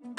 Bonsoir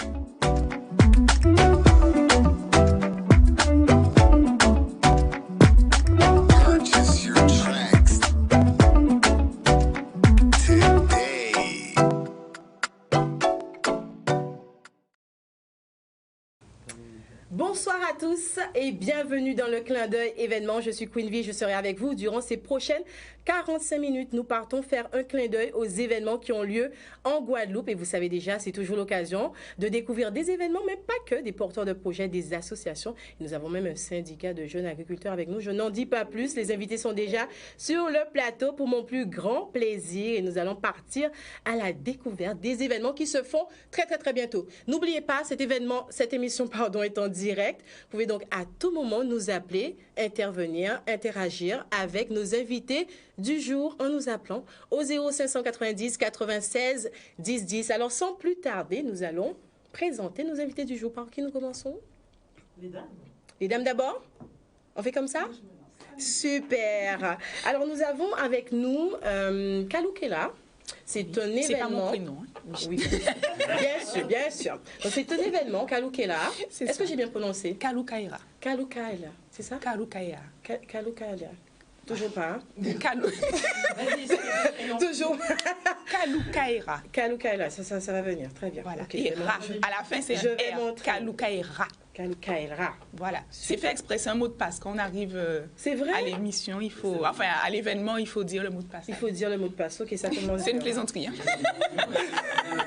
à tous et bienvenue dans le clin d'œil événement. Je suis Queen V, je serai avec vous durant ces prochaines 45 minutes. Nous partons faire un clin d'œil aux événements qui ont lieu en Guadeloupe. Et vous savez déjà, c'est toujours l'occasion de découvrir des événements, mais pas que, des porteurs de projets, des associations. Nous avons même un syndicat de jeunes agriculteurs avec nous. Je n'en dis pas plus, les invités sont déjà sur le plateau pour mon plus grand plaisir. Et nous allons partir à la découverte des événements qui se font très bientôt. N'oubliez pas, cette émission est en direct. Vous pouvez donc à tout moment nous appeler, intervenir, interagir avec nos invités du jour en nous appelant au 0590 96 10 10. Alors sans plus tarder, nous allons présenter nos invités du jour. Par qui nous commençons? Les dames. Les dames d'abord? On fait comme ça? Super. Alors nous avons avec nous Kalou Kela. C'est un événement. C'est pas mon prénom. Hein. Oui, bien sûr. Donc c'est un événement, Kalou Kela. Est-ce que j'ai bien prononcé? Kalou Kaira. Kalou Kaila, c'est ça? Kalou Kaira. Kalou Kaila. Toujours pas, hein? Kalou. Toujours. Kalou Kaira. Kalou Kaila, ça va venir, très bien. Voilà. Okay, Et Ra. À la fin, c'est un R. Kalou Kaira. Kalou Kaila. Voilà. C'est fait exprès, c'est un mot de passe. Quand on arrive c'est vrai? à l'émission, à l'événement, il faut dire le mot de passe. Il faut dire le mot de passe. Ok, ça commence. C'est une plaisanterie. Hein?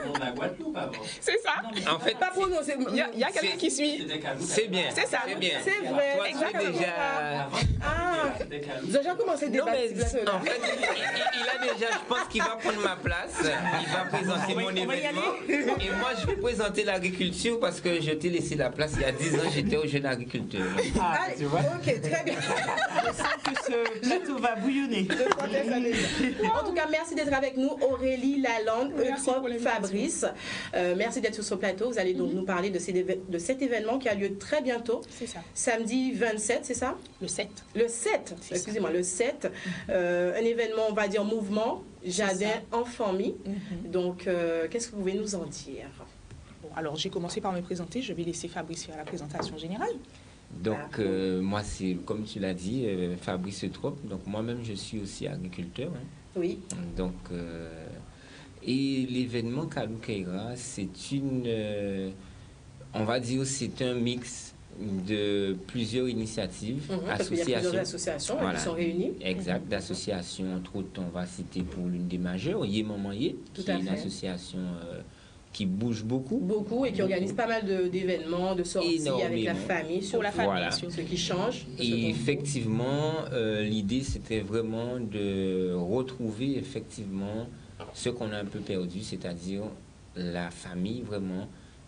On a Guadeloupe avant. C'est ça. En fait, pas prononcé. Il y a quelqu'un qui suit. C'est bien. C'est ça. C'est bien. C'est vrai. Toi, tu es Exactement. déjà. Vous avez déjà commencé le Non, débat. mais en fait, il a déjà, je pense qu'il va prendre ma place. Il va présenter mon événement. Et moi, je vais présenter l'agriculture parce que je t'ai laissé la place il y a 10 ans, j'étais au jeune agriculteur. Allez, tu vois? Ok, très bien. Je sens que ce plateau va bouillonner. En tout cas, merci d'être avec nous, Aurélie Lalande, Eutrope Fabrice. Merci d'être sur ce plateau. Vous allez donc nous parler de cet événement qui a lieu très bientôt. C'est ça. Samedi 27, c'est ça? Le 7. Le 7, excusez-moi, le 7. Un événement, on va dire, mouvement, jardin en famille. Donc, qu'est-ce que vous pouvez nous en dire? Bon, alors, j'ai commencé par me présenter. Je vais laisser Fabrice faire la présentation générale. Donc, moi, c'est comme tu l'as dit, Fabrice Eutrope. Donc, moi-même, je suis aussi agriculteur. Hein. Oui. Donc, et l'événement Kalou Kaira, c'est on va dire, c'est un mix de plusieurs initiatives, parce qu'il y a plusieurs associations qui sont réunies. Exact, d'associations, entre autres, on va citer pour l'une des majeures, Yé Maman Yé, qui est une association qui bouge beaucoup. Beaucoup et qui organise pas mal d'événements, de sorties avec la famille, sur la famille, voilà. sur ce qui change. Et effectivement, l'idée, c'était vraiment de retrouver effectivement ce qu'on a un peu perdu, c'est-à-dire la famille, vraiment,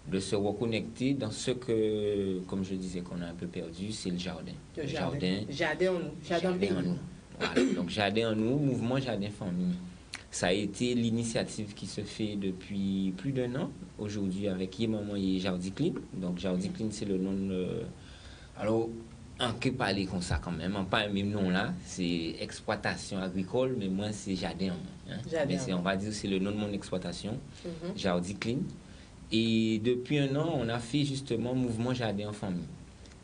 de se reconnecter dans ce que, comme je disais, qu'on a un peu perdu, c'est le jardin. Jardin en nous. Jardin en nous. Voilà. Donc, jardin en nous, mouvement jardin famille. Ça a été l'initiative qui se fait depuis plus d'1 an, aujourd'hui, avec Yé Maman et Jardicline. Donc, Jardicline, c'est le nom de... Alors, on peut parler comme ça quand même, pas un même nom là, c'est exploitation agricole, mais moi, c'est jardin en nous. Hein. Mais on va dire c'est le nom de mon exploitation, Jardicline. Et depuis 1 an, on a fait justement mouvement jardin en famille.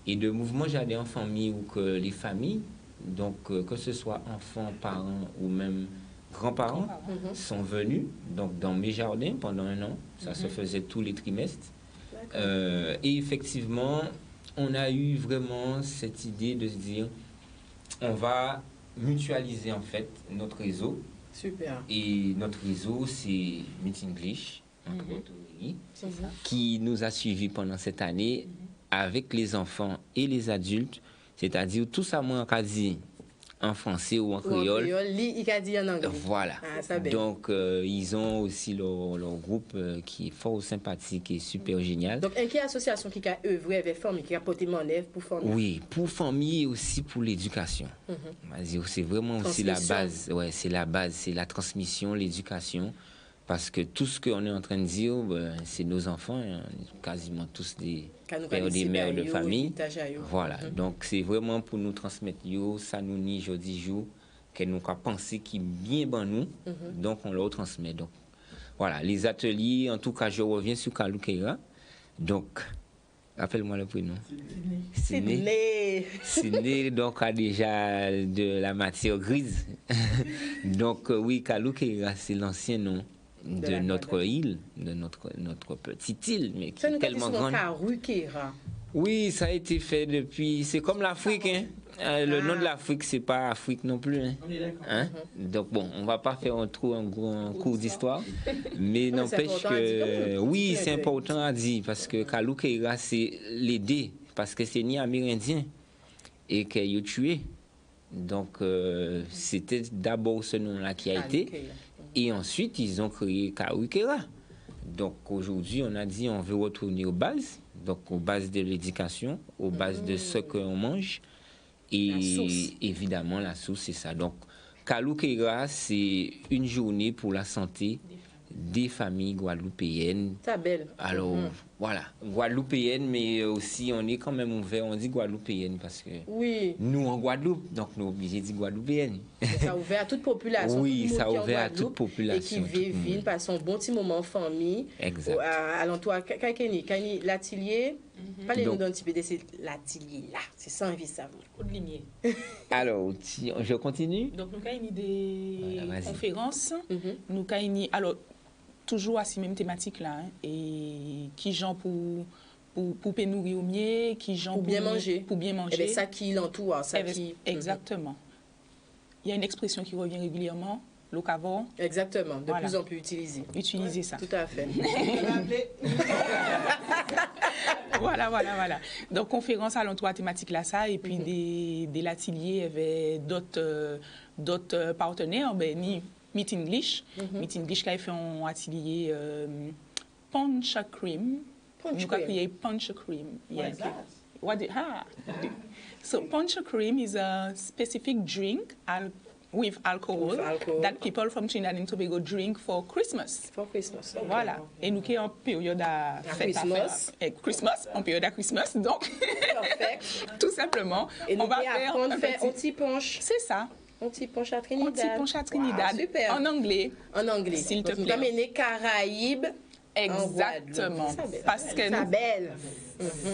Et de mouvement jardin en famille où que les familles, donc que ce soit enfants, parents ou même grands-parents, sont venus donc dans mes jardins pendant 1 an. Ça se faisait tous les trimestres. Et effectivement, on a eu vraiment cette idée de se dire, on va mutualiser en fait notre réseau. Super. Et notre réseau, c'est Meet English, entre autres, qui nous a suivis pendant cette année avec les enfants et les adultes, c'est-à-dire tout ça, moi, en dit en français ou en créole. Il a dit en anglais. Voilà. Donc, ils ont aussi leur groupe qui est fort sympathique et super génial. Donc, quelle association qui a œuvré avec famille, qui a porté mon œuvre pour famille? Oui, pour famille et aussi pour l'éducation. C'est vraiment aussi la base. Ouais, c'est la base, c'est la transmission, l'éducation. Parce que tout ce qu'on est en train de dire, c'est nos enfants, hein, quasiment tous des pères, des mères de famille. Voilà, donc c'est vraiment pour nous transmettre ça nous nie jeudi jour, que nous avons pensé qui bien ban nous, donc on leur transmet. Donc voilà, les ateliers, en tout cas, je reviens sur Kalou Kaira. Donc, rappelle-moi le prénom. Sydney. Sydney, donc, a déjà de la matière grise. Donc, oui, Kaloukera, c'est l'ancien nom de notre île, de notre petite île, mais qui Ça est nous dit tellement souvent grande. Karukera. Oui, ça a été fait depuis. C'est comme l'Afrique, hein. Le nom de l'Afrique, c'est pas Afrique non plus. Hein. On est d'accord. Hein? Donc bon, on va pas faire un cours d'histoire, mais Non, c'est n'empêche important à dire, que comme oui, tu c'est l'as dit. important à dire parce que Kaloukera, c'est l'aider parce que c'est ni amérindien et qu'il a tué. Donc c'était d'abord ce nom-là qui a été et ensuite ils ont créé Kaloukera. Donc aujourd'hui, on a dit on veut retourner aux bases, donc aux bases de l'éducation, aux bases de ce qu'on mange. La source. Et évidemment, la source, c'est ça. Donc, Kaloukera, c'est une journée pour la santé des familles guadeloupéennes. Ça belle. Alors, voilà, guadeloupéennes, mais aussi, on est quand même ouvert, on dit guadeloupéenne parce que Oui, nous, en Guadeloupe, donc nous obligés de dire guadeloupéenne. ça a ouvert à toute population. Oui, tout le monde ça a qui est en ouvert à Guadeloupe toute population, Et qui tout le vit, monde. passe un bon petit moment en famille. Exact. Alentour, Kani, l'atelier. Parlez-nous Donc- d'un petit peu de l'atelier là. C'est ça, envie ça. Code lignée. Alors, je continue. Donc, nous avons des Voilà, vas-y. conférences. Mhm. Nous avons, alors, toujours à ces mêmes thématiques là. Hein, et qui gens pour nourrir au mieux, qui gens Pour bien manger. Pour bien manger. Et bien, ça qui l'entoure, ça Eh ben, qui. Exactement. Il y a une expression qui revient régulièrement, l'ocavant, Exactement, de Voilà. plus en plus utilisé. utiliser ça. Tout à fait. Voilà. Donc, conférence à l'entour thématique là, ça, et puis des latiliers avec d'autres partenaires, ben, ni Meet English. Meet English, là, il fait un atelier punch cream. Punch Nous cream. créé punch cream. What is that? So punch cream is a specific drink with alcohol, With alcohol. that people from Trinidad and Tobago drink for Christmas. For Christmas. Voilà. Et nous qui en période à fête Christmas. Christmas, en période à Christmas. Donc, Parfait. tout simplement, Et nous on va allons faire apprendre à un faire un petit... petit punch. C'est ça, Un petit punch à un Trinidad. petit punch à Trinidad, Wow, super. en anglais. En anglais. S'il te Donc, nous plaît. allons amener Caraïbes. Exactement. Ça belle. Parce que Ça nous, belle.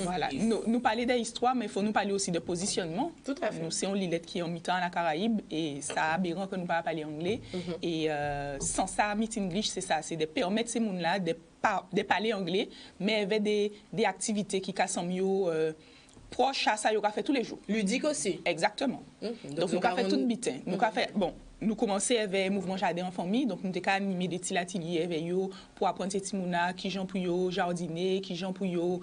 voilà, nous parler d'histoire, mais il faut nous parler aussi de positionnement. Tout à fait. Nous, c'est une Lilette qui est en mi-temps à la Caraïbe et ça aberrant que nous ne parlons pas parler anglais. Et sans ça, Meet English, c'est ça, c'est de permettre ces gens-là de parler anglais, mais avec des activités qui cassent mieux proches à ça, ils ont fait tous les jours. Ludique aussi. Exactement. Donc, Donc, nous avons fait tout bitin. Nous avons fait, bon, nous commençons avec Mouvement Jardin en famille, donc nous avons animé des petits ateliers avec eux pour apprendre ces petits mouna, qui gens pour eux jardiner, qui gens pour eux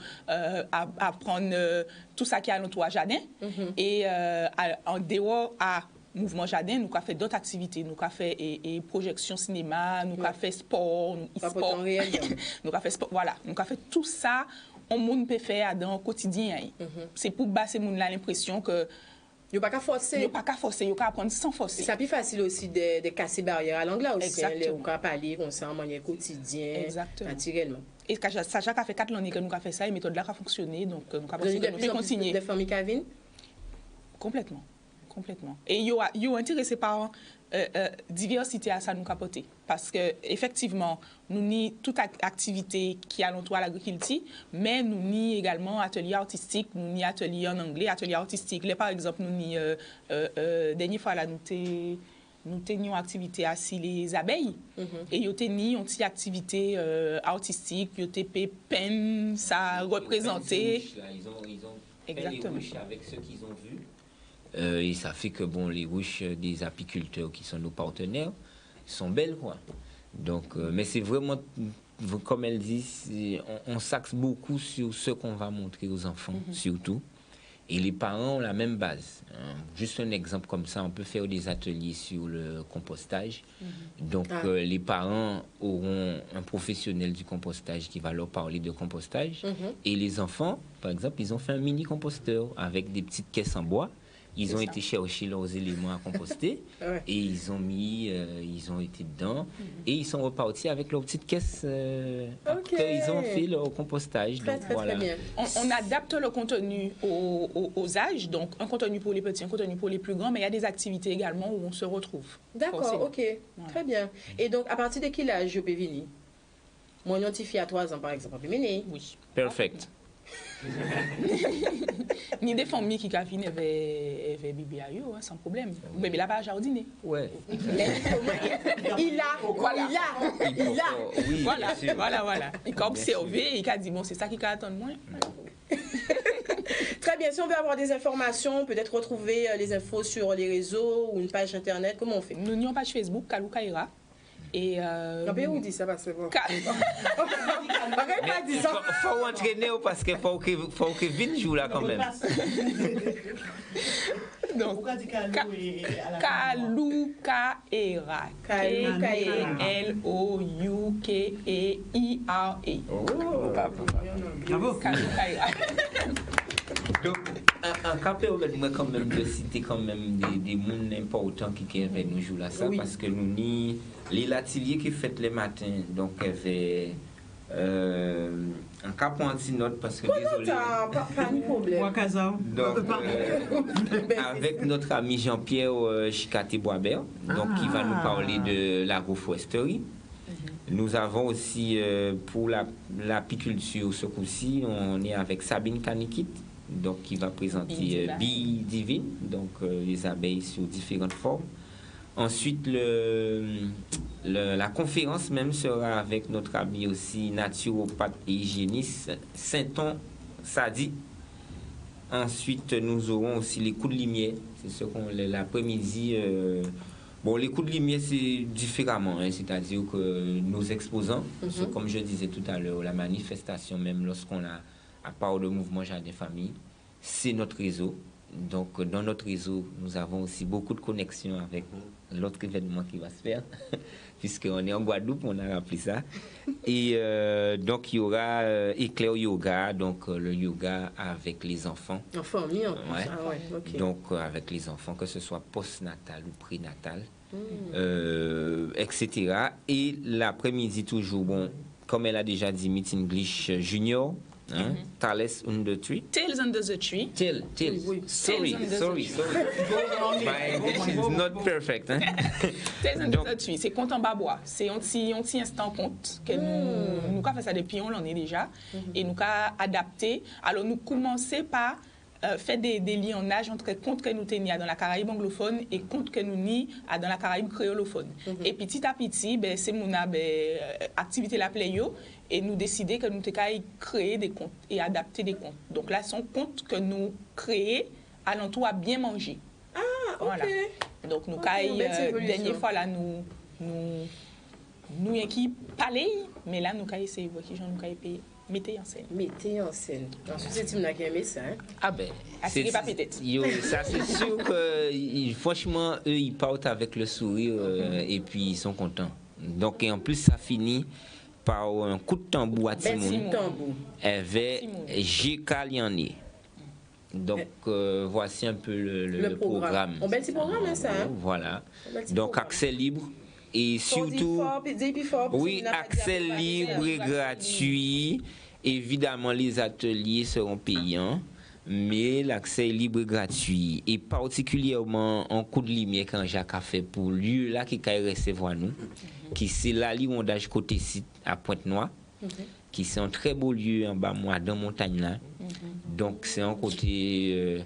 apprendre tout ça qui est à notre jardin. Et en dehors à Mouvement Jardin, nous avons fait d'autres activités. Nous avons fait et projection cinéma, nous avons fait sport, Pas pour e-sport. temps réel. Nous avons fait sport, voilà. Nous avons fait tout ça. On monde peut faire dans le quotidien. C'est pour basser moun là l'impression que Il n'y a pas qu'à il forcer. n'y a pas qu'à forcer, il y a qu'à apprendre sans forcer. C'est plus facile aussi de casser barrière à l'anglais aussi. Hein, Exactement. on peut parler comme ça en manière quotidienne, Exactement. naturellement. Et ça, Jacques a fait 4 années que nous avons fait ça, et méthode là a fonctionné, donc nous avons Vous avez pensé de que nous plus pouvons en plus continuer. de familles qui viennent. Complètement. Et ils sont intéressés par diversité à ça nous capoter. Parce que effectivement, nous ni toute activité qui a l'entour à l'agriculture, mais nous ni également atelier artistique, nous ni atelier en anglais, atelier artistique. Là, par exemple, nous ni dernière fois là, nous tenions activité assis les abeilles et nous tenions une petite activité artistique, nous tenions peine, ça représentait. Ils ont fait les Exactement. ruches avec ce qu'ils ont vu. Et ça fait que bon, les ruches des apiculteurs qui sont nos partenaires sont belles, quoi. Donc, mais c'est vraiment, comme elle dit, on s'axe beaucoup sur ce qu'on va montrer aux enfants, surtout. Et les parents ont la même base. Juste un exemple comme ça, on peut faire des ateliers sur le compostage. Donc, les parents auront un professionnel du compostage qui va leur parler de compostage. Et les enfants, par exemple, ils ont fait un mini composteur avec des petites caisses en bois. Ils ont été chercher leurs éléments à composter Ouais. et ils ont été dedans et ils sont repartis avec leurs petites caisses après ils ont fait leur compostage. Très, Donc très, voilà. très bien. On adapte le contenu aux âges, donc un contenu pour les petits, un contenu pour les plus grands, mais il y a des activités également où on se retrouve. D'accord, Forcément. ok. Très bien. Et donc, à partir de quel âge je peux venir? Moi, une petite fille à 3 ans, par exemple, puis Oui. Perfect. Ni des familles qui viennent avec bébé à eux, sans problème. Bébé là-bas à jardiner. Ouais. Il a. Oui, Voilà, bien sûr. voilà. Il a observé, il a dit, bon, c'est ça qui attend de moi. Très bien, si on veut avoir des informations, peut-être retrouver les infos sur les réseaux ou une page internet, comment on fait? Nous avons une page Facebook, Kalou Kaira. Et où dit ça parce que bon. Mais il faut entraîner parce qu'il faut que Vin joue là quand même. Donc, Pourquoi dit Kalou et à la Kalou Kaira. K-A-L-O-U-K-E-I-R-A. Bravo. Kalou Kaira. Donc, en cas moi quand même de citer quand même des mondes importants qui avaient nous jouer là ça Oui. parce que nous ni les latiliers qui fait les matins donc avait un cas pour un petit note parce que désolé Pas de problème. Wakazao. donc avec notre ami Jean-Pierre Chikate Boisbert donc qui va nous parler de l'agroforesterie. Nous avons aussi pour l'apiculture ce coup-ci on est avec Sabine Kanikit donc qui va présenter Bee Divine, donc les abeilles sous différentes formes. Ensuite, la conférence même sera avec notre ami aussi naturopathe et hygiéniste Saint-On Sadi. Ensuite, nous aurons aussi les coups de lumière, c'est ce qu'on l'après-midi. Bon, les coups de lumière, c'est différemment, hein, c'est-à-dire que nos exposants, comme je disais tout à l'heure, la manifestation, même lorsqu'on a à part le mouvement Jardin Famille, c'est notre réseau. Donc, dans notre réseau, nous avons aussi beaucoup de connexions avec l'autre événement qui va se faire, puisqu'on est en Guadeloupe, on a rappelé ça. Et donc, il y aura Éclair Yoga, donc le yoga avec les enfants. En famille, en plus. Ouais. Ah ouais, ok. Donc, avec les enfants, que ce soit post-natal ou prénatal, etc. Et l'après-midi, toujours, bon, comme elle a déjà dit, Meet English Junior. Hein? Thales under tree. Tales under the tree. Tales. Oui. Sorry. My English is not perfect. Hein? Tales under the tree. C'est compte en bas bois. C'est un petit instant compte que nous avons fait ça depuis on l'en est déjà. Et nous avons adapté. Alors nous commençons par faire des liaisons entre compte que nous tenions dans la Caraïbe anglophone et compte que nous nions dans la Caraïbe créolophone. Et petit à petit, c'est mon activité la playo. Et nous décider que nous devons créer des comptes et adapter des comptes. Donc là, ce sont comptes que nous créons alentour à bien manger. Ah, ok. Voilà. Donc nous dernière fois là, nous qui palais, mais là nous essayer voir qui j'en nous payer. Mettez en scène. Mettez en scène. Ensuite, c'est Tim qui a aimé ça. Hein? Ah ben, c'est pas peut-être. Ça c'est sûr que franchement, eux ils partent avec le sourire et puis ils sont contents. Donc et en plus ça finit par un coup de tambour à Timon avec J.K. Liané. Donc voici un peu le programme. Un bel petit programme, hein, ça. Hein? Voilà. Donc accès libre et surtout oui, accès libre et gratuit. Évidemment, les ateliers seront payants, mais l'accès est libre et gratuit. Et particulièrement en coup de lumière quand Jacques a fait pour lieu là qui peut recevoir nous, qui c'est la Liondage côté site à Pointe-Noire, qui c'est un très beau lieu en bas moi dans montagne là. Donc c'est un côté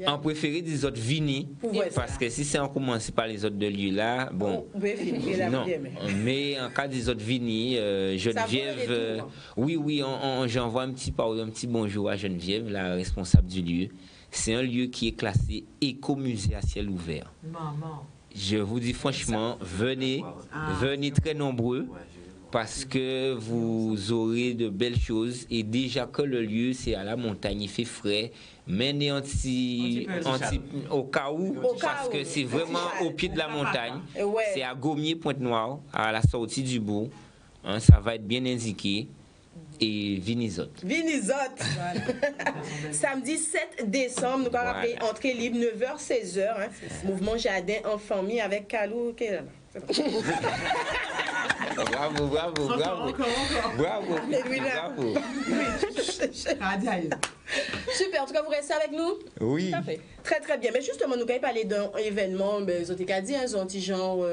en préféré des autres vignes parce que si c'est on commence par les autres de lieux là, bon non, mais en cas des autres vignes Geneviève oui j'envoie un petit bonjour à Geneviève, la responsable du lieu. C'est un lieu qui est classé écomusée à ciel ouvert. Je vous dis franchement, venez très nombreux parce que vous aurez de belles choses et déjà que le lieu c'est à la montagne, il fait frais, mais au cas où, parce que c'est vraiment au pied de la montagne, c'est à Gommiers Pointe-Noire, à la sortie du bourg, hein, ça va être bien indiqué. Et Vinizote. Voilà. Samedi 7 décembre, nous allons rappeler entrée libre 9h, 16h. Hein. Mouvement Jardin en famille avec Kalou. Bravo, bravo, bravo. Bravo, bravo. Super, en tout cas, vous restez avec nous? Oui. Tout à fait. Très, très bien. Mais justement, nous avons parlé d'un événement, ils ont dit, un petit genre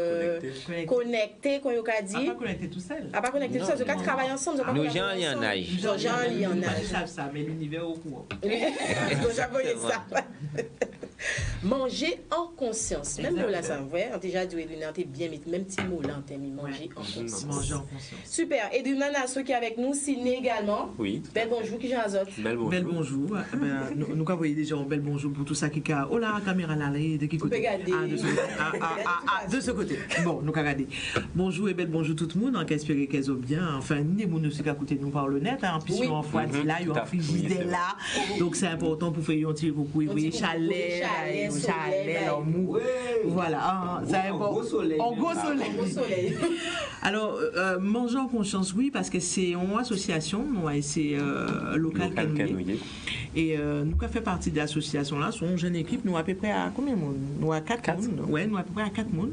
connecté, qu'on a dit. Pas connecté tout seul. Pas connecté tout seul, ils ont travaillé ensemble. Nos gens en lien en âge. Ils ont gens en lien en Ils âge. savent ça, mais l'univers au courant. Déjà voyé ça. Manger en conscience. Même nous, là, ça, vous voyez, on a déjà dit, on a bien mis, même petit mot là, on a mis manger en conscience. Manger en conscience. Super. Et du nana, ceux qui est avec nous, Sidney également. Oui. Bel bonjour, qui j'ai un autre. Bel bonjour. Nous avons déjà un bel bonjour pour tout ça qui a. Oh là, caméra là, de qui côté? De ce côté. Bon, nous avons regardé. Bonjour et bel bonjour tout le monde. On espère qu'elles ont bien. Enfin, ni nous qui écouté nous par le net. Puis si on fois là, il y a un frigidaire là. Donc c'est important pour faire un petit beaucoup. Oui, chalet, mou. Voilà. En gros soleil. En gros soleil. Alors, manger en conscience, oui, parce que c'est une association, c'est local Canouillé. Et nous qui fait partie de l'association là, sont une jeune équipe, nous à peu près à combien de monde? Nous à 4 monde. Ouais, nous à peu près à 4 monde.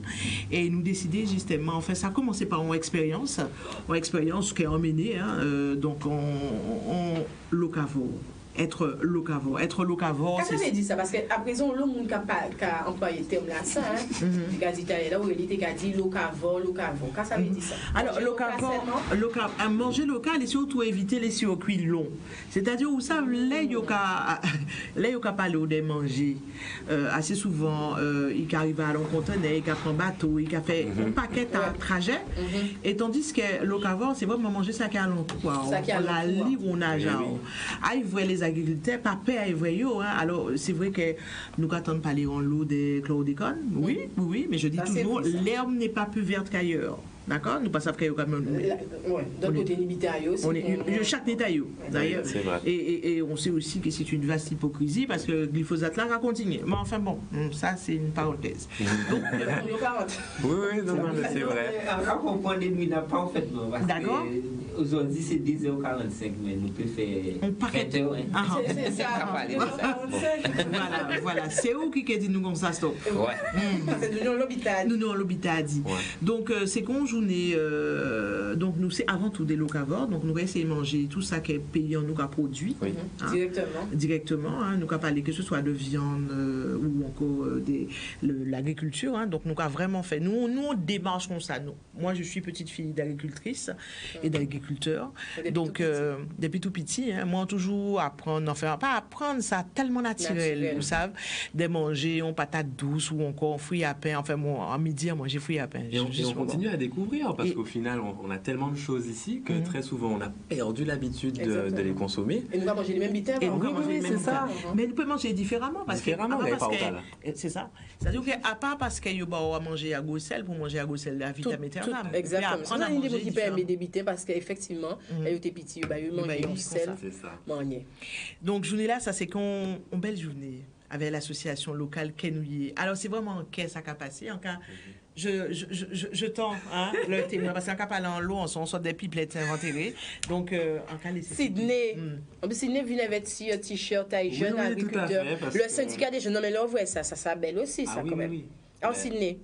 Et nous décider justement, enfin ça a commencé par une expérience qui est emmenée, donc on locavo. Être locavore. Qu'est-ce que ça veut dire ça? Parce qu'à présent, le monde qui a employé le terme là, ça, il a dit là où il a dit locavore. Qu'est-ce que ça veut dire ça? Alors, locavore, manger local et surtout éviter les circuits longs. C'est-à-dire, vous savez, là, il y a parlé de manger. Assez souvent, il arrive à l'enconteneur, il prend bateau, il a fait un paquet à trajet. Et tandis que locavore, c'est vraiment manger ça qui est à l'entour. On la lit, on a genre. Il voit les agriculteurs, pas peur à voir. Alors, c'est vrai que nous attendons parler en l'eau de chlordécone. Oui, mais je dis toujours, l'herbe n'est pas plus verte qu'ailleurs. D'accord? Nous passons après quand même. Oui, d'un côté, Nibitaïo aussi. Chaque détail, d'ailleurs. C'est vrai. Et on sait aussi que c'est une vaste hypocrisie parce que le glyphosate là va continuer. Mais enfin bon, ça c'est une parenthèse. Donc, oui, non, c'est vrai. À comprendre, nous n'a pas en fait. D'accord. Aujourd'hui, c'est 10h45, mais nous pouvons faire 20h. C'est ça. Voilà. C'est où qui dit nous comme ça, stop. Ouais. C'est nous l'hôpital. Nous l'hôpital dit. Donc, c'est qu'on journée. Donc, nous, c'est avant tout des locavores. Donc, nous essayons de manger tout ça qui est payant, nous, qui a produit. Oui. Directement. Nous, qui a parlé que ce soit de viande ou encore l'agriculture. Donc, nous, qui a vraiment fait. Nous, on démarche comme ça. Moi, je suis petite fille d'agricultrice et d'agriculteur. Donc, depuis tout petit, moi, toujours apprendre, enfin, pas apprendre, ça tellement naturel. Vous savez, de manger en patate douce ou encore en fruits à pain. Enfin, moi, à midi, moi, j'ai fruits à pain. Et on continue à découvrir parce qu'au final, on a tellement de choses ici que très souvent, on a perdu l'habitude de les consommer. Et nous allons manger les mêmes bitères. Oui, c'est ça. Mais nous pouvons manger différemment. C'est ça. C'est-à-dire qu'à part parce qu'il y a manger à Gossel pour manger à Gossel la vitamine terminale. Exactement. On a une des qui peut aimer des bitères parce qu'effectivement, elle était petite, elle mangeait du sel. Donc, journée là, ça c'est une belle journée avec l'association locale Canouillé. Alors, c'est vraiment qu'est-ce qui a passé. En cas, je tends le témoin parce qu'en cas parler en l'eau, on sort des pipelettes inventées. Donc, en cas les Sydney. Sydney vient avec un t-shirt taille jeune agriculteur. Le syndicat des jeunes, non mais là, ouais, ça belle aussi, ça quand même. Alors, Sydney.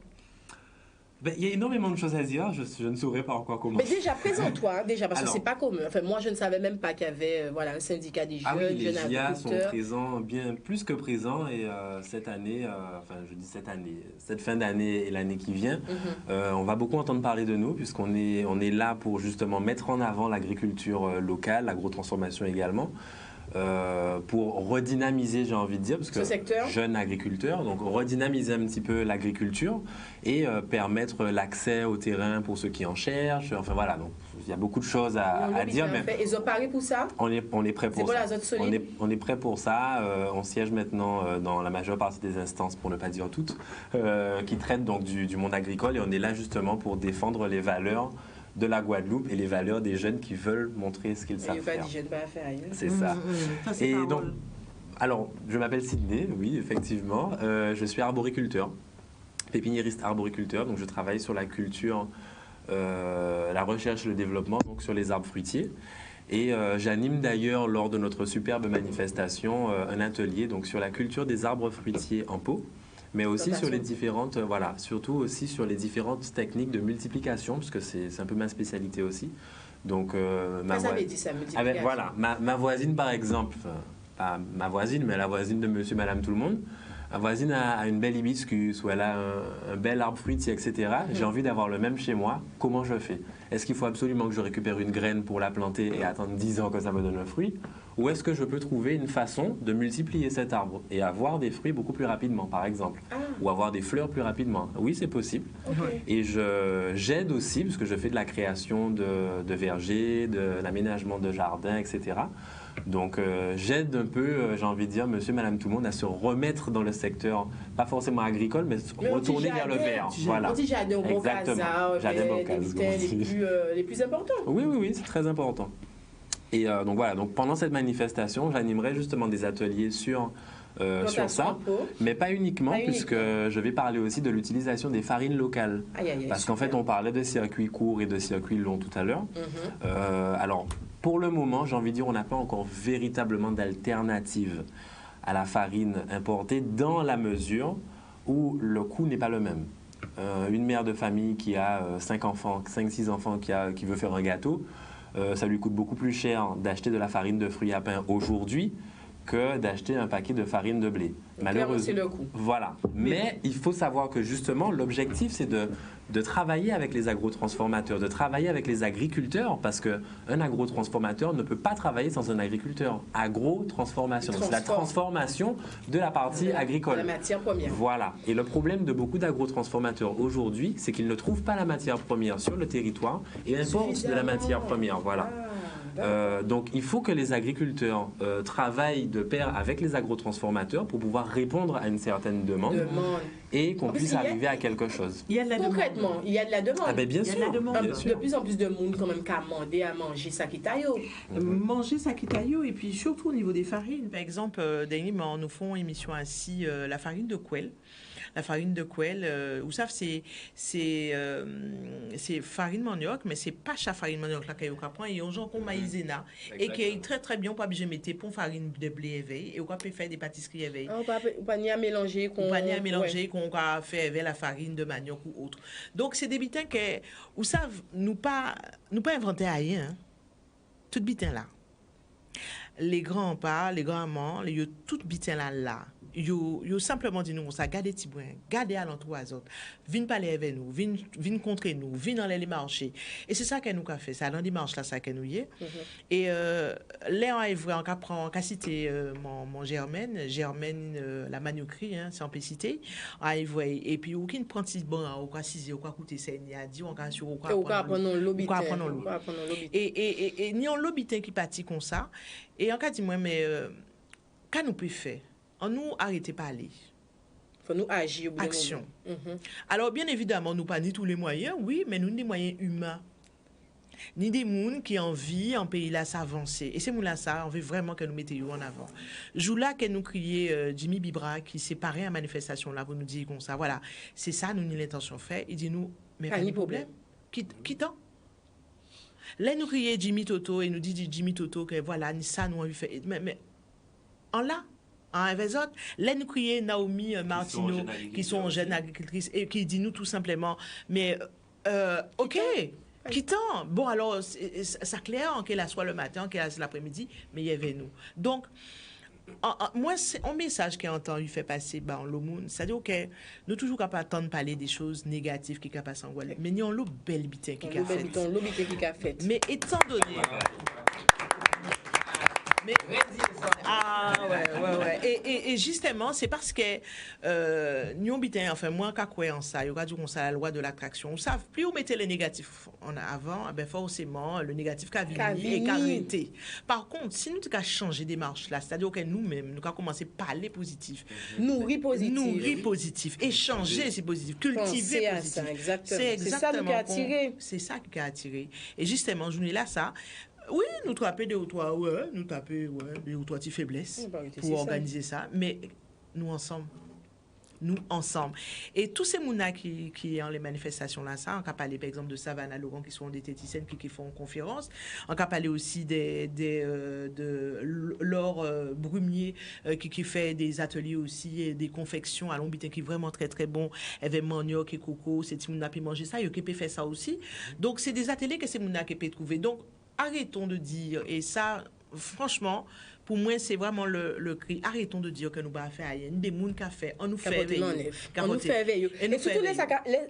Il y a énormément de choses à dire, je ne saurais pas encore comment. Mais déjà, présente-toi, parce que c'est pas commun. Enfin, moi, je ne savais même pas qu'il y avait un syndicat des jeunes, les GIA sont présents, bien plus que présents, et cette année, cette fin d'année et l'année qui vient, on va beaucoup entendre parler de nous, puisqu'on est là pour justement mettre en avant l'agriculture locale, l'agrotransformation également. Pour redynamiser, j'ai envie de dire, parce que jeune agriculteur, donc redynamiser un petit peu l'agriculture et permettre l'accès au terrain pour ceux qui en cherchent. Enfin voilà, donc il y a beaucoup de choses à dire. Mais ils ont parlé pour ça. On est prêt pour ça. On est prêt pour ça. On siège maintenant dans la majeure partie des instances, pour ne pas dire toutes, qui traitent donc du monde agricole, et on est là justement pour défendre les valeurs de la Guadeloupe et les valeurs des jeunes qui veulent montrer ce qu'ils savent faire. C'est ça. Et donc, alors, je m'appelle Sydney, oui, effectivement. Je suis arboriculteur, pépiniériste arboriculteur. Donc, je travaille sur la culture, la recherche et le développement, donc sur les arbres fruitiers. Et j'anime d'ailleurs, lors de notre superbe manifestation, un atelier donc, sur la culture des arbres fruitiers en pot, Mais aussi sur les différentes, voilà, surtout aussi sur les différentes techniques de multiplication, parce que c'est un peu ma spécialité aussi. Donc, ma voisine, par exemple, pas ma voisine, mais la voisine de monsieur, madame, tout le monde, ma voisine a une belle hibiscus ou elle a un bel arbre fruitier, etc. J'ai envie d'avoir le même chez moi. Comment je fais? Est-ce qu'il faut absolument que je récupère une graine pour la planter et attendre 10 ans que ça me donne un fruit? Ou est-ce que je peux trouver une façon de multiplier cet arbre et avoir des fruits beaucoup plus rapidement, par exemple? Ou avoir des fleurs plus rapidement? Oui, c'est possible. Okay. Et j'aide aussi, parce que je fais de la création de vergers, de l'aménagement de jardins, etc. Donc, j'aide un peu, j'ai envie de dire, monsieur, madame, tout le monde à se remettre dans le secteur, pas forcément agricole, mais retourner vers le vert. Voilà. On dit jardin au bon casar, les plus importants. Oui, c'est très important. Et donc voilà, donc pendant cette manifestation, j'animerai justement des ateliers sur ça, mais pas uniquement, puisque je vais parler aussi de l'utilisation des farines locales. Parce qu'en fait, on parlait de circuits courts et de circuits longs tout à l'heure. Alors, pour le moment, j'ai envie de dire, on n'a pas encore véritablement d'alternative à la farine importée dans la mesure où le coût n'est pas le même. Une mère de famille qui a 5-6 enfants, qui veut faire un gâteau, ça lui coûte beaucoup plus cher d'acheter de la farine de fruits à pain aujourd'hui que d'acheter un paquet de farine de blé. Malheureusement, c'est le coût. Voilà. Mais il faut savoir que justement, l'objectif, c'est de travailler avec les agrotransformateurs, de travailler avec les agriculteurs, parce qu'un agrotransformateur ne peut pas travailler sans un agriculteur. Agrotransformation, c'est la transformation de la partie agricole. La matière première. Voilà. Et le problème de beaucoup d'agrotransformateurs aujourd'hui, c'est qu'ils ne trouvent pas la matière première sur le territoire et importent de la matière première. Voilà. Donc, il faut que les agriculteurs travaillent de pair avec les agrotransformateurs pour pouvoir répondre à une certaine demande et qu'on puisse arriver à quelque chose. Il y a de la Concrètement, il y a de la demande. Ah ben bien sûr. De plus en plus de monde quand même qu'à demander à manger sakitayo. Manger sakitayo et puis surtout au niveau des farines. Par exemple, dernièrement, nous faisons une émission ainsi la farine de quail. La farine de quail, vous savez, c'est farine manioc, mais c'est pas chaque farine manioc là qu'on prend. Il y a des gens qui ont maïzena et qui est très très bien pour bien mettre pour farine de blé éveil et on peut faire des pâtisseries éveil. On peut pas mélanger qu'on peut faire avec la farine de manioc ou autre. Donc c'est des bitins que vous savez nous pas inventer rien. Hein? Tout bitin là. Les grands-parents, les grands-mamans, les tout bitin là. Yo simplement dit nous ça gardez petit boin gardez à l'entour aux autres viennent parler avec nous viennent contre nous viennent dans les marchés et c'est ça que nous a fait ça dans les marches là ça que nous y est et là on prend citer mon Germaine la maniocerie hein, c'est en citer et puis aucune prenti bon au quoi 6 au quoi coûter ça il a dit on va sur au quoi prendre l'eau et ni on l'obitin qui parti comme ça et en cas dit moi mais qu'à nous peut faire on nous arrêter parler. Faut nous agir au bout action. Alors bien évidemment nous pas ni tous les moyens, oui, mais nous des moyens humains. Ni des gens qui ont envie en pays là s'avancer. Et c'est nous là ça, on veut vraiment que nous mettions en avant. Jour là que nous criait Jimmy Bibra qui s'est paré à manifestation là pour nous dire comme ça. Voilà, c'est ça nous ni l'intention fait, il dit nous mais pas de problème. Qui tant là nous criait Jimmy Toto et nous dit Jimmy Toto que voilà, ni ça nous on veut faire mais en là avec autres, là nous crions Naomi Martineau, qui sont jeunes agricultrices, et qui dit nous tout simplement, mais ok, quittant. Bon alors, ça clair qu'elle a soit le matin, qu'elle a l'après-midi, mais il y avait nous. Donc, moi, c'est un message qui a entendu fait passer dans le monde, c'est-à-dire que nous toujours capables d'attendre parler des choses négatives qui passent en Guadeloupe, mais nous avons le bel bitin qui a fait. Mais étant donné... Mais, ouais. Et justement, c'est parce que nous habitons, enfin, moi, quand en ça, il y aura du conseil à la loi de l'attraction. Vous savez, plus vous mettez les négatifs en avant, ben forcément, le négatif qu'a vini et qu'a arrêté. Par contre, si nous avons changé des marches là, c'est-à-dire que nous-mêmes, nous avons commencé par les positifs. Nourrir positif. Échanger ces positifs. Cultiver positif. Ça, exactement. C'est exactement ça qui a attiré. C'est ça qui a attiré. Et justement, je vous dis là, ça. Oui, nous taper des ou trois, nous taper des ou trois petites faiblesses pour organiser ça, mais nous ensemble. nous ensemble. Et tous ces mounas qui ont les manifestations là, ça, on peut parler par exemple de Savannah Laurent qui sont des téticiennes qui font conférence, on peut parler aussi de Laure Brumier qui fait des ateliers aussi, et des confections à Lombitin qui est vraiment très très bon, avec manioc et coco, c'est petit mouna qui manger ça, et qui peut faire ça aussi. Donc c'est des ateliers que ces mounas qui peuvent trouver. Donc arrêtons de dire, et ça franchement, pour moi, c'est vraiment le cri. Arrêtons de dire que nous ne faire rien. Des gens qui ont fait, on nous fait éveiller. On nous fait éveiller. Et surtout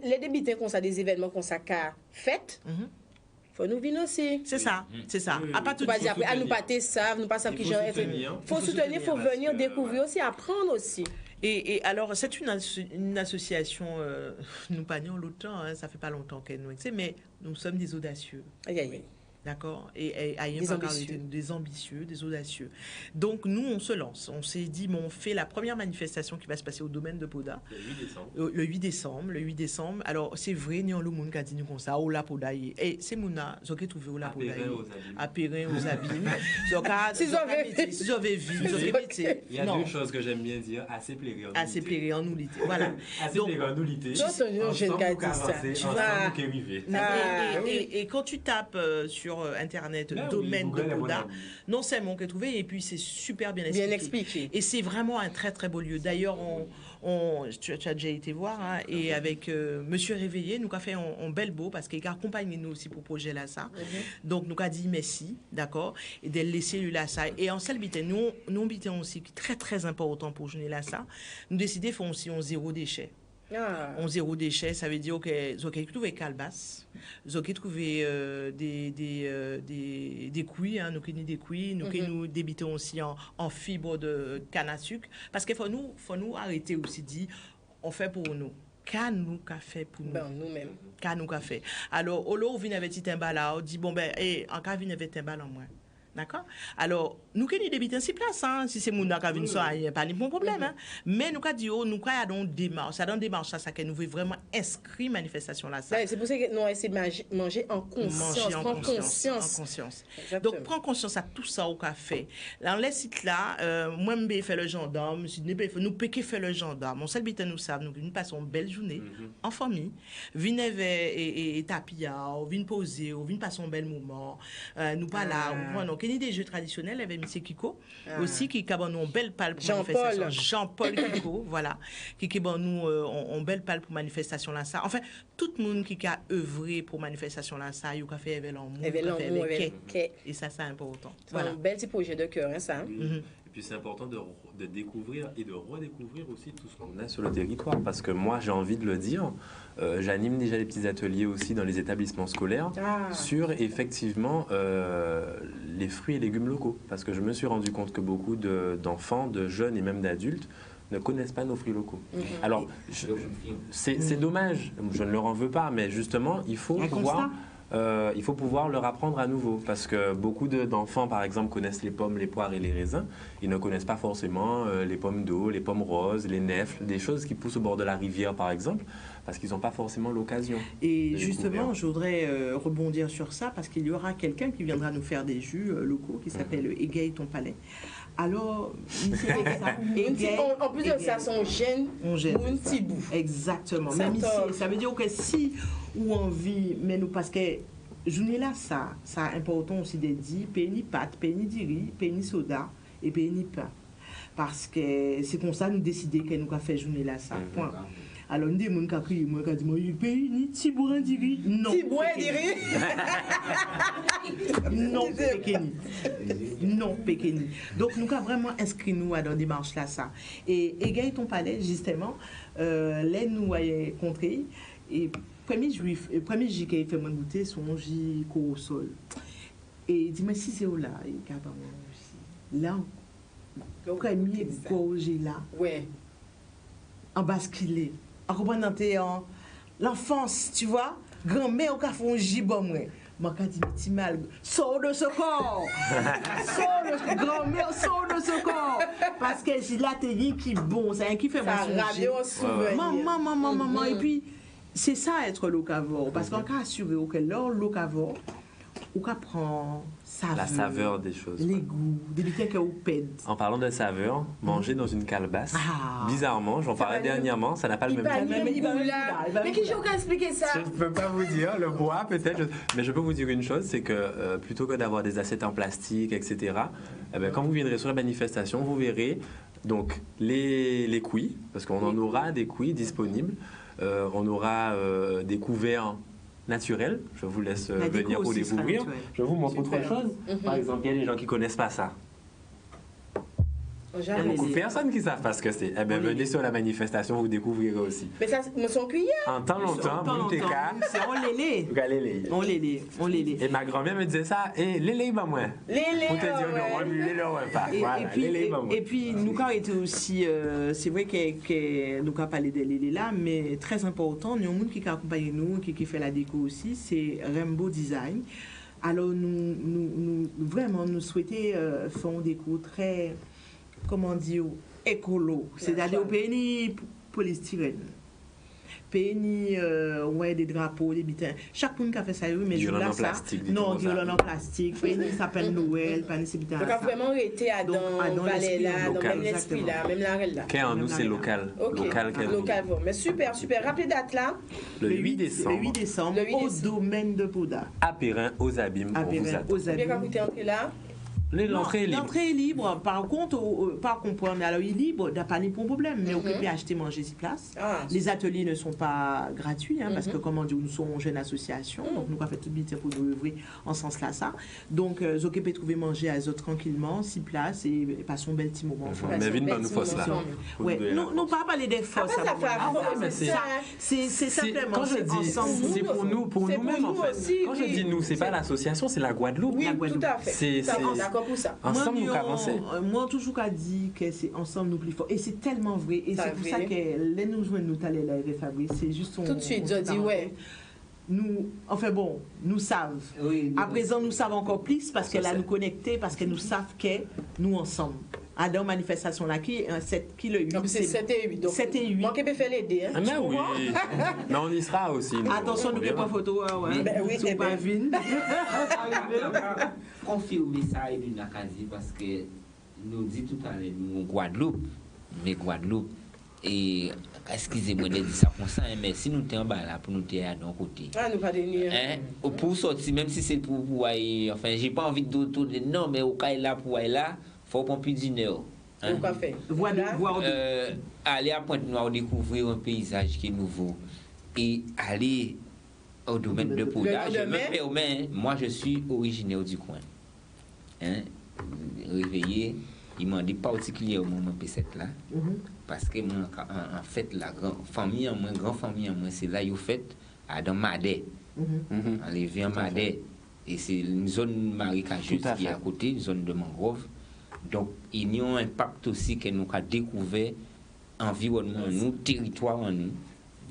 les débitants comme ça, des événements comme ça qu'a fait, faut nous venir aussi. C'est ça, c'est ça. À pas tout dire après, nous pas savent, nous pas savent qui genre. Faut soutenir, faut venir découvrir aussi, apprendre aussi. Et alors, c'est une association, nous panions longtemps, hein, ça fait pas longtemps qu'elle nous existe, mais nous sommes des audacieux. Aïe, aïe. D'accord, et des ambitieux, des audacieux. Donc nous, on se lance. On s'est dit, on fait la première manifestation qui va se passer au domaine de Poda. Le 8 décembre. Alors c'est vrai, nous le monde qui a dit nous comme ça, au la Poda. Et c'est Mouna, j'ai trouvé au la Poda. À Périn aux Abîmes. Si j'avais vu, il y a deux choses que j'aime bien dire, assez plairé en nullité. Assez plairé en nullité. Voilà. Assez plairé en nullité. Et quand tu tapes sur Internet, domaine de Poda, non seulement qu'on trouvé, et puis c'est super bien expliqué. Et c'est vraiment un très très beau lieu. D'ailleurs, tu as déjà été voir, hein, et avec Monsieur Réveillé, nous avons fait un bel beau, parce qu'il a accompagné nous aussi pour le projet là, ça. Donc, nous avons dit merci, d'accord, et de laisser lui là, ça. Et en seul bité, nous habitons aussi, qui est très très important pour journée là, ça, nous décidons de faire aussi un zéro déchet. On zéro déchet, ça veut dire que vous avez trouvé calebasse, vous avez trouvé des couilles, hein, nous avons des couilles, nous débitons aussi en fibre de canne à sucre, parce qu'il faut nous arrêter aussi de dire, on fait pour nous. Qu'à nous qu'a fait pour nous. Nous-mêmes. Qu'à nous qu'a fait. Alors, au lieu où vient avec petit timbal là, on dit, bon ben, en cas vient avec timbal en moins. D'accord? Alors, nous qui nous débitons si place, hein, si c'est mon qui vient ça, il n'y a pas de problème. Hein. Mais nous qui disons, nous qui avons des démarches, ça donne des démarches, ça que nous voulons vraiment inscrire manifestation là. Ça. C'est pour ça que nous essayons de manger en conscience. En conscience. Donc, prends conscience à tout ça au café. Dans les sites là, moi, je fais le gendarme, nous pouvons faire le gendarme. On sait que nous savons, nous passons une belle journée en famille. Venez et tapia, venez poser, venez passer un bel moment. Nous pas là, il y a des jeux traditionnels avec M. Kiko, aussi, qui a une belle palle pour manifestation. Jean-Paul Kiko, voilà, qui a une belle palle pour manifestation là, ça. Enfin, tout le monde qui a œuvré pour manifestation là, ça, il a fait événement, et ça, c'est important. C'est un bel petit projet de cœur, hein, ça. Et puis c'est important de découvrir et de redécouvrir aussi tout ce qu'on a sur le territoire, parce que moi, j'ai envie de le dire, j'anime déjà des petits ateliers aussi dans les établissements scolaires sur effectivement les fruits et légumes locaux, parce que je me suis rendu compte que beaucoup d'enfants, de jeunes et même d'adultes ne connaissent pas nos fruits locaux. Alors, c'est dommage, je ne leur en veux pas, mais justement, il faut pouvoir leur apprendre à nouveau, parce que beaucoup d'enfants, par exemple, connaissent les pommes, les poires et les raisins. Ils ne connaissent pas forcément les pommes d'eau, les pommes roses, les nèfles, des choses qui poussent au bord de la rivière, par exemple, parce qu'ils n'ont pas forcément l'occasion. Et justement, je voudrais rebondir sur ça, parce qu'il y aura quelqu'un qui viendra nous faire des jus locaux, qui s'appelle Égaye ton palais. Alors, en plus de ça, son gène, un petit bout. Exactement. Même ici, ça veut dire que si ou envie, mais nous, parce que journée là, ça est important aussi de dire, péni pâte, péni diri, péni soda et péni pain. Parce que c'est comme ça nous décider que nous avons fait journée là, ça. Point. Alors, nous avons crié, moi, qui dit, il paye ni Tibouin diri. Non. Tibouin diri. Non, Pékeni. Non, Pékeni. Donc, nous avons vraiment inscrit nous à la démarche là, ça. Et Égaye ton palais, justement, là, nous avons contré. Et premier juif qui a fait mon goûter, son J au sol. Et il dit, mais si c'est là, il y a pas aussi. Là, le premier gorgé là. Ouais. En basculé. En comprenant l'enfance, tu vois, grand-mère qui a fait un gibon, moi, quand il dit mal, sors de ce corps, grand-mère, sors de ce corps, parce que si là, t'es dit qui bon, c'est un qui fait ça mon souvenir. Maman, et puis, c'est ça être locavore, parce qu'on a assuré que locavore, ou qu'à prendre la saveur des choses. Les goûts, des bitins que vous pèdez. En parlant de saveur, manger dans une calebasse, bizarrement, j'en parlais dernièrement, ça n'a pas le même goût. Mais qui j'ai expliquer ça? Je ne peux pas vous dire, le bois peut-être, mais je peux vous dire une chose, c'est que plutôt que d'avoir des assiettes en plastique, etc., eh bien, quand vous viendrez sur la manifestation, vous verrez donc les couilles, parce qu'on en aura des couilles disponibles, on aura des couverts naturels, je vous laisse venir pour découvrir. Je vous montre autre chose. Par exemple, il y a des gens qui ne connaissent pas ça. Il y a beaucoup de personnes qui savent pas ce que c'est. Eh bien, venez sur la manifestation, vous découvrirez aussi. Mais ça, son cuillère. En temps longtemps, on les lait. Et ma grand-mère me disait ça, et les bah moi. Pour te dire, non, les pas. Voilà, et puis, nous, quand on était aussi, c'est vrai que nous, avons parlé de les là, mais très important, nous, monde qui accompagne nous, qui fait la déco aussi, c'est Rainbow Design. Alors, nous vraiment, nous souhaitons faire une déco très, comment dire, écolo, c'est-à-dire au pays polystyrène, pays des drapeaux, des bitins. Chaque monde qui a fait ça, oui, mais je là ça. Non, violon en plastique, pays s'appelle Noël, pays c'est bitin. Donc a vraiment été à dans Valais là, dans même l'esprit là, même la là. Qu'est en nous c'est local. Local. Mais super. Rappelez date là. Le 8 décembre. Le 8 décembre au domaine de Pouda. À Périn, aux Abîmes, on vous attend. Bien quand vous êtes entré là. L'entrée est libre. L'entrée est libre. Par contre, par comprendre, alors il est libre, n'a pas de problème, mais occupé, acheter, manger sur place. Les ateliers ne sont pas gratuits, parce que, comme on dit, nous sommes une jeune association, donc nous avons fait tout le pour nous œuvrer en ce sens-là, ça. Donc, vous pouvez trouver manger à eux tranquillement, sur place, et passer un bel petit moment. Mais vite, nous faisons là. Oui, nous pas parler des forces. C'est simplement, quand je dis, c'est pour nous-mêmes, en fait. Quand je dis nous, c'est pas l'association, c'est la Guadeloupe. Oui, tout à fait. Pour ça. Ensemble, nous avançons. Moi, toujours qu'à dire que c'est ensemble nous plus fort. Et c'est tellement vrai. Et c'est pour ça que les nous joignent nous t'aller la Fabrice. C'est juste tout de suite, je dis ouais. Nous, enfin bon, nous savons. Oui, à présent, nous savons encore plus parce qu'elle a nous connectés, parce que nous savons que nous ensemble. À dans manifestation là qui le 8 c'est 7 et 8 donc 7 et 8 moi qui peut faire l'aider hein. Mais oui. Mais on y sera aussi. Attention nous pas photo ouais. Oui, c'est pas vine. Confirmer ça et d'une Acadie parce que nous dit tout à l'heure nous Guadeloupe et excusez-moi de dire ça comme ça mais si nous t'es en bas là pour nous t'es à d'un côté. Nous pas venir. Pour sortir même si c'est pour enfin j'ai pas envie de non mais au cas là pour là faut prendre plus d'une heure. Pourquoi faire? Aller à Pointe-Noire découvrir un paysage qui est nouveau et aller au domaine de Pouda. Je me permets, moi je suis originaire du coin. Réveillé, il m'a dit particulièrement mon P7 là, parce que moi, en fait la grande famille en moi, c'est là où fait dans Madé. On les vient en Madé et c'est une zone marécageuse qui est à côté, une zone de mangrove. Donc, il y a un impact aussi que nous avons découvert environnement en nous, territoire en nous.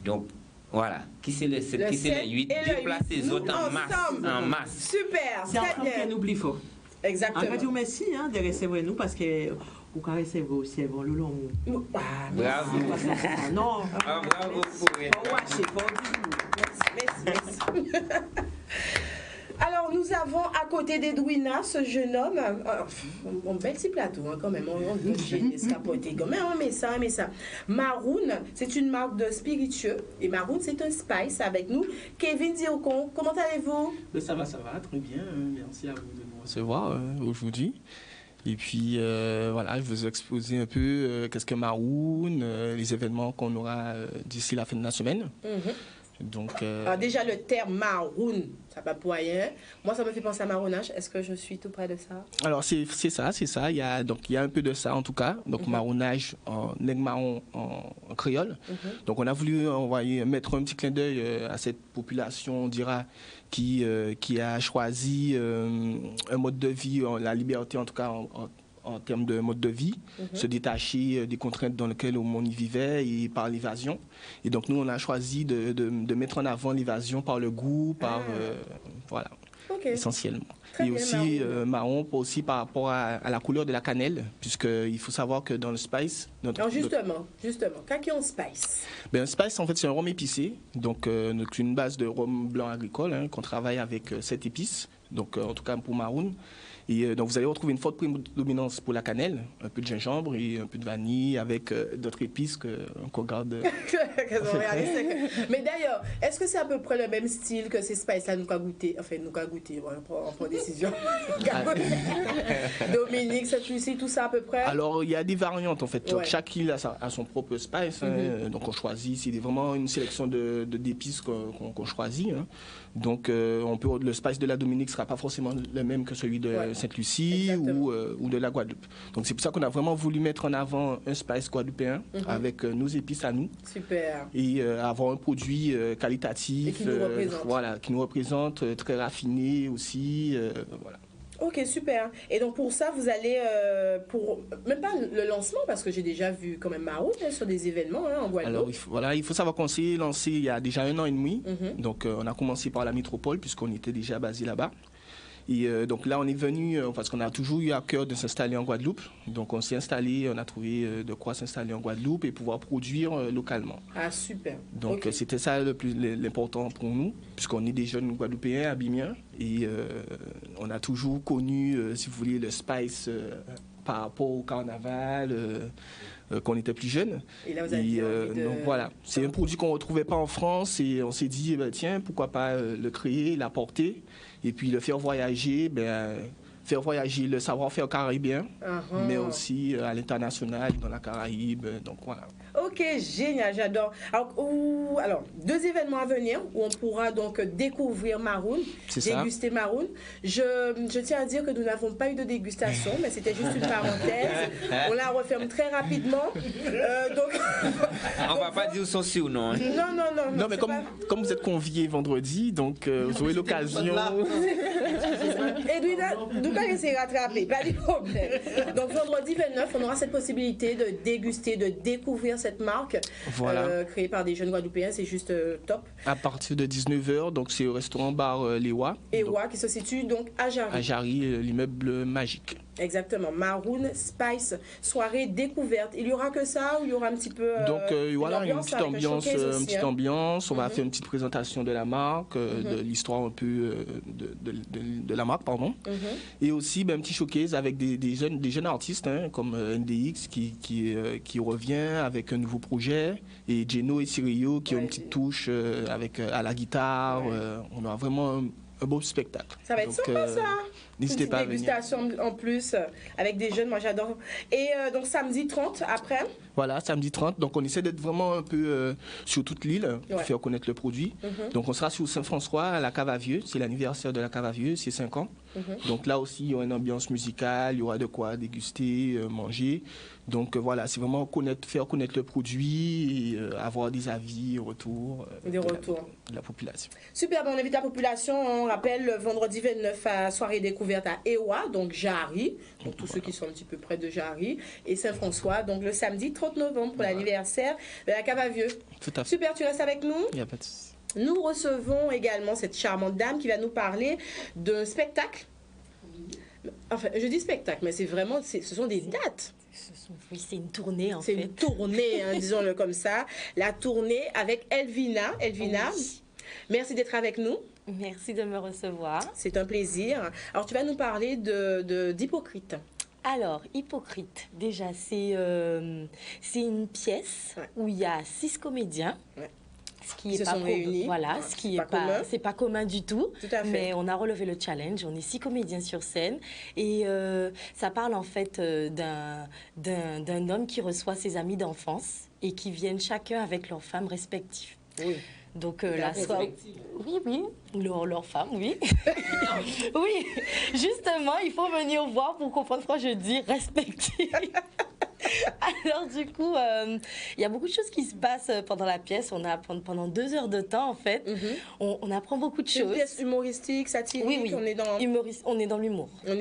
Donc, voilà. Qui c'est le 7, qui c'est le 8, déplacer les autres en masse. Super, c'est très bien. Nous oublions fort. Exactement. En fait, merci de recevoir nous parce que vous pouvez recevoir aussi avant le long. Bravo. Non. Bravo pour Merci. Alors, nous avons à côté d'Edwina ce jeune homme, un bel petit plateau quand même, on escapoté quand même, mais ça. Maroon, c'est une marque de spiritueux et Maroon, c'est un spice avec nous. Kevin Diocon, comment allez-vous? Ça va, très bien. Merci à vous de nous recevoir aujourd'hui. Et puis, voilà, je vais vous exposer un peu qu'est-ce que Maroon, les événements qu'on aura d'ici la fin de la semaine. Donc, alors déjà le terme maroon, ça va pour rien. Moi, ça me fait penser à marronnage. Est-ce que je suis tout près de ça? Alors c'est ça. Il y a un peu de ça en tout cas. Donc marronnage en nègre marron en créole. Donc on a voulu mettre un petit clin d'œil à cette population, on dira, qui a choisi un mode de vie, la liberté en tout cas en termes de mode de vie, se détacher des contraintes dans lesquelles on y vivait et par l'évasion. Et donc nous, on a choisi de mettre en avant l'évasion par le goût, voilà, essentiellement. Très et bien, aussi marron aussi par rapport à la couleur de la cannelle, puisqu'il faut savoir que dans le spice... Justement, qu'est-ce qu'un spice? Un spice, en fait, c'est un rhum épicé, donc une base de rhum blanc agricole, qu'on travaille avec 7 épices. Donc, en tout cas pour Maroon. Et donc, vous allez retrouver une forte prédominance pour la cannelle, un peu de gingembre et un peu de vanille avec d'autres épices qu'on garde. Mais d'ailleurs, est-ce que c'est à peu près le même style que ces spices-là nous qu'a goûté? Enfin, nous qu'a goûté, on prend décision. Dominique, celui-ci, tout ça à peu près? Alors, il y a des variantes en fait. Ouais. Chaque île a son propre spice. Donc, on choisit. C'est vraiment une sélection d'épices qu'on choisit. Hein. Donc, le spice de la Dominique ne sera pas forcément le même que celui de Sainte-Lucie ou de la Guadeloupe. Donc, c'est pour ça qu'on a vraiment voulu mettre en avant un spice guadeloupéen avec nos épices à nous. Super. Et avoir un produit qualitatif. Et qui nous représente. Voilà, qui nous représente, très raffiné aussi. Voilà. Ok, super. Et donc pour ça, vous allez, pour même pas le lancement, parce que j'ai déjà vu quand même Maroon sur des événements en Guadeloupe. Alors, il faut savoir qu'on s'est lancé il y a déjà 1 an et demi. Donc, on a commencé par la métropole, puisqu'on était déjà basé là-bas. Et donc là, on est venu, parce qu'on a toujours eu à cœur de s'installer en Guadeloupe. Donc, on s'est installé, on a trouvé de quoi s'installer en Guadeloupe et pouvoir produire localement. Ah, super. Donc, c'était ça l'important pour nous, puisqu'on est des jeunes Guadeloupéens, abimiens. Et on a toujours connu, si vous voulez, le spice par rapport au carnaval, quand on était plus jeunes. Et là, vous avez donc voilà, c'est un produit qu'on ne retrouvait pas en France et on s'est dit, tiens, pourquoi pas le créer, l'apporter et puis le faire voyager, faire voyager le savoir-faire caribéen, mais aussi à l'international, dans la Caraïbe, donc voilà. Ok, génial, j'adore. Alors, 2 événements à venir où on pourra donc découvrir Maroon, déguster Maroon. Je tiens à dire que nous n'avons pas eu de dégustation, mais c'était juste une parenthèse. On la referme très rapidement. On va pas dire son si ou non. Hein. Non, mais comme vous êtes conviés vendredi, donc vous aurez l'occasion. Edwina, nous pas essayer de rattraper, pas de problème. Donc vendredi 29, on aura cette possibilité de déguster, de découvrir cette marque créée par des jeunes Guadeloupéens, c'est juste top. À partir de 19h, donc c'est au restaurant-bar Lewa. Ewa qui se situe donc à Jarry. À Jarry, l'immeuble magique. Exactement, Maroon Spice, soirée découverte. Il y aura que ça ou il y aura un petit peu donc voilà, une petite ambiance. On va faire une petite présentation de la marque, de l'histoire un peu de la marque, pardon. Et aussi un petit showcase avec des jeunes artistes comme NDX qui revient avec un nouveau projet et Geno et Cirio qui ont une petite touche avec à la guitare. On a vraiment un beau spectacle. Ça va être sympa ça. N'hésitez pas à venir. Une dégustation en plus avec des jeunes, moi j'adore. Et donc samedi 30 après. Voilà, samedi 30. Donc on essaie d'être vraiment un peu sur toute l'île pour faire connaître le produit. Donc on sera sur Saint-François à la Cave à Vieux. C'est l'anniversaire de la Cave à Vieux, c'est 5 ans. Donc là aussi il y aura une ambiance musicale, il y aura de quoi déguster, manger. Donc voilà, c'est vraiment faire connaître le produit et avoir des avis, retours de la population. Super, on invite la population, on rappelle le vendredi 29 à soirée découverte à Ewa, donc Jarry, pour tous ceux qui sont un petit peu près de Jarry, et Saint-François, donc le samedi 30 novembre pour l'anniversaire de la Cave à Vieux. Tout à fait. Super, tu restes avec nous? Il n'y a pas de souci. Nous recevons également cette charmante dame qui va nous parler d'un spectacle. Enfin, je dis spectacle, mais c'est vraiment, ce sont des dates. Oui, c'est une tournée en fait. C'est une tournée, disons-le comme ça. La tournée avec Elvina. Elvina, merci d'être avec nous. Merci de me recevoir. C'est un plaisir. Alors, tu vas nous parler d'Hypocrite. Alors, Hypocrite, déjà, c'est une pièce où il y a 6 comédiens. Ce qui est pas réunis. Voilà, ce qui est pas, c'est pas commun du tout. Tout à fait. Mais on a relevé le challenge. On est 6 comédiens sur scène et ça parle en fait d'un homme qui reçoit ses amis d'enfance et qui viennent chacun avec leurs femmes respectives. Oui. Donc la soirée. Oui, leur femme, oui. Oui, justement, il faut venir voir pour comprendre ce que je dis respective. Alors du coup, il y a beaucoup de choses qui se passent pendant la pièce. On apprend pendant 2 heures de temps en fait. On apprend beaucoup de choses. Une pièce humoristique, satirique. Oui. On est dans l'humour. On est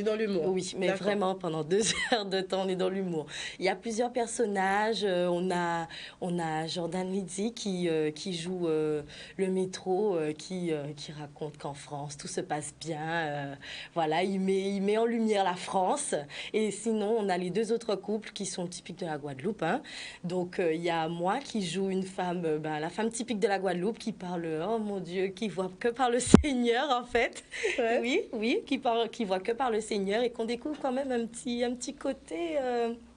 dans l'humour. Oui, mais vraiment pendant 2 heures de temps, on est dans l'humour. Il y a plusieurs personnages. On a Jordan Lidzi qui joue le métro, qui raconte qu'en France tout se passe bien. Voilà, il met en lumière la France. Et sinon, on a les 2 autres couples qui sont un petit typique de la Guadeloupe. Hein. Donc, il y a moi qui joue une femme, la femme typique de la Guadeloupe qui parle, oh mon Dieu, qui voit que par le Seigneur, en fait. Ouais. Oui, qui voit que par le Seigneur et qu'on découvre quand même un petit côté...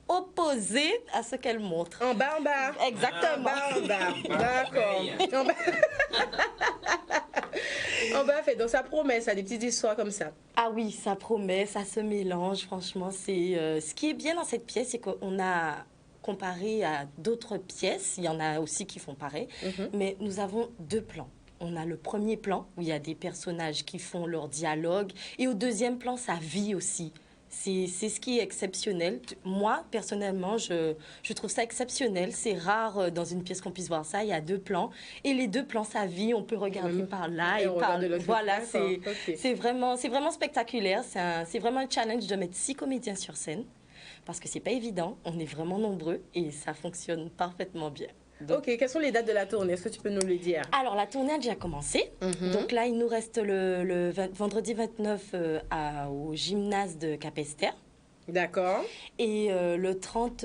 opposé à ce qu'elle montre. En bas. Exactement. En bas. D'accord. En bas, fait. Donc, ça promet, ça, des petites histoires comme ça. Ah oui, ça promet, ça se mélange. Franchement, c'est ce qui est bien dans cette pièce, c'est qu'on a comparé à d'autres pièces. Il y en a aussi qui font pareil. Mais nous avons 2 plans. On a le premier plan, où il y a des personnages qui font leur dialogue. Et au deuxième plan, ça vit aussi. C'est ce qui est exceptionnel. Moi, personnellement, je trouve ça exceptionnel. C'est rare dans une pièce qu'on puisse voir ça. Il y a 2 plans. Et les 2 plans, ça vit. On peut regarder par là et par là. Voilà, c'est vraiment spectaculaire. C'est vraiment un challenge de mettre 6 comédiens sur scène. Parce que c'est pas évident. On est vraiment nombreux et ça fonctionne parfaitement bien. Donc, ok, quelles sont les dates de la tournée? Est-ce que tu peux nous le dire? Alors, la tournée a déjà commencé. Donc là, il nous reste le vendredi 29 au gymnase de Capesterre. D'accord. Et le 30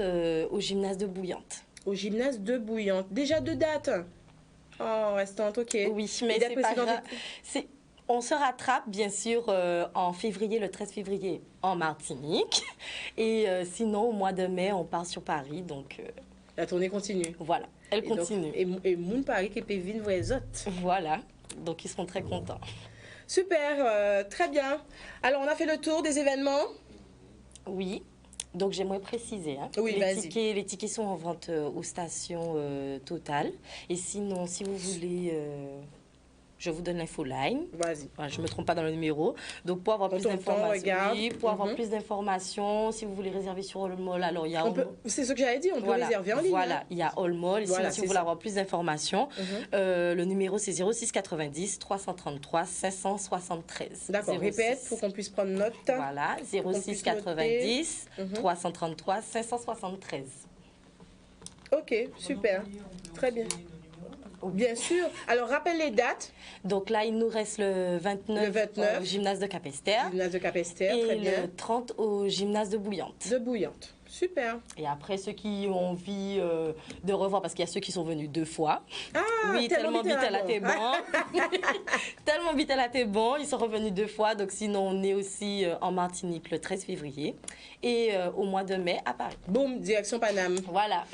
au gymnase de Bouillante. Au gymnase de Bouillante. Déjà 2 dates? Oh, restante, ok. Oui, mais c'est pas grave. On se rattrape, bien sûr, en février, le 13 février, en Martinique. Et sinon, au mois de mai, on part sur Paris, donc... La tournée continue. Voilà, elle continue. Et Moun Paris qui peut venir les autres. Voilà, donc ils seront très contents. Super, très bien. Alors, on a fait le tour des événements. Oui, donc j'aimerais préciser. Hein, oui, vas-y. Les tickets sont en vente aux stations Total. Et sinon, si vous voulez... je vous donne l'infoline. Vas-y. Enfin, je ne me trompe pas dans le numéro. Donc, pour avoir plus d'informations, avoir plus d'informations, si vous voulez réserver sur All Mall, alors il y a... C'est ce que j'avais dit, on peut réserver en ligne. Voilà, il y a All Mall. Sinon, si vous voulez avoir plus d'informations, le numéro, c'est 06 90 333 573. D'accord, répète pour qu'on puisse prendre note. Voilà, 06 90 333 573. Ok, super. Très bien. Bien sûr. Alors, rappelle les dates. Donc là, il nous reste le 29. Au gymnase de Capesterre. Gymnase de Capesterre, très bien. Et le 30 au gymnase de Bouillante. De Bouillante. Super. Et après, ceux qui ont envie de revoir, parce qu'il y a ceux qui sont venus 2 fois. Ah, oui, tellement vite elle a été bon. Tellement vite elle a été bon. Ils sont revenus 2 fois. Donc sinon, on est aussi en Martinique le 13 février. Et au mois de mai à Paris. Boum, direction Paname. Voilà.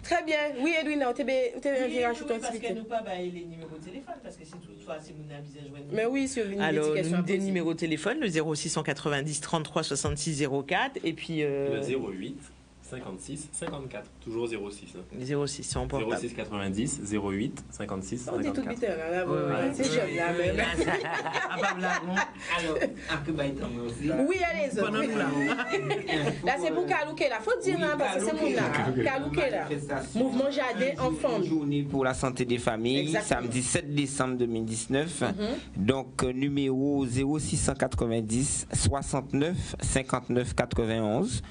Très bien. Oui, Edwina, tu as rajouté un petit parce que nous pas les numéros de téléphone, parce que c'est toutefois si vous n'avez besoin de... Mais oui, sur une alors, nous des numéros de téléphone, le 0690 33 66 04 et puis... Le 08 56 54, toujours 06. Hein. 06, c'est en portable. 06 90 08 56 54. On est tout vite, c'est jeune là même. Alors, aussi. Oui, allez-y. Là, c'est pour Kalouké, là. Faut dire, parce que c'est mon là. Kalouké, là. Mouvement Jardin Enfants. Journée pour la santé des familles, exactement. Samedi 7 décembre 2019. Donc, numéro 0690 69 59 91.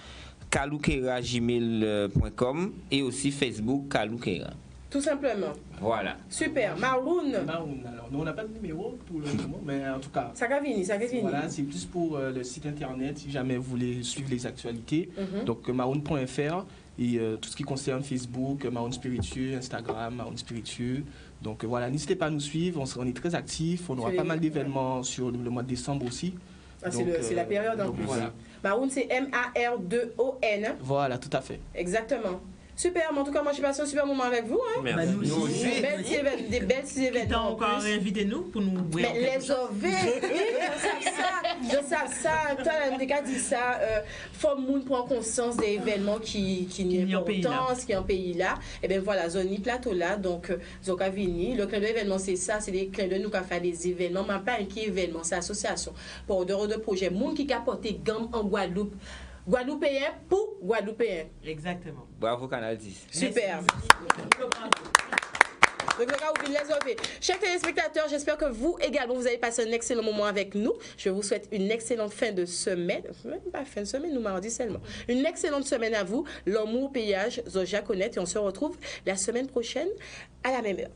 kaloukera@gmail.com et aussi Facebook Kaloukera. Tout simplement. Voilà. Super. Maroun. Alors, nous, on n'a pas de numéro pour le moment, mais en tout cas. Ça va venir. Voilà, c'est plus pour le site internet si jamais vous voulez suivre les actualités. Donc, maroun.fr et tout ce qui concerne Facebook, Maroun Spiritueux, Instagram, Maroun Spiritueux. Donc, voilà, n'hésitez pas à nous suivre. On est très actifs. On aura pas mal d'événements sur le mois de décembre aussi. Ah, c'est la période en plus. Voilà. Maroun, c'est M-A-R-2-O-N. Voilà, tout à fait. Exactement. Super, mais en tout cas, moi, j'ai passé un super moment avec vous. Hein. Merci. Des belles événements. Qui t'ont encore invité nous pour nous... Mais les OV, je sais ça. Toi, on t'a dit ça. Faut moun prendre conscience des événements qui n'y importance, qui est en pays là. Et bien voilà, zone plateau là. Donc, Zoka Vini. Le clin d'œil événement, c'est ça. C'est des clins d'œil nous qui fait des événements. Mais pas un qui événement, c'est association. Pour de projet. Moun qui a porté gamme en Guadeloupe. Guadeloupéen pour Guadeloupéen. Exactement. Bravo, Canal 10. Super. Chers téléspectateurs, j'espère que vous également, vous avez passé un excellent moment avec nous. Je vous souhaite une excellente fin de semaine. Pas fin de semaine, nous mardi seulement. Une excellente semaine à vous. L'amour, payage, Zoja connaît et on se retrouve la semaine prochaine à la même heure.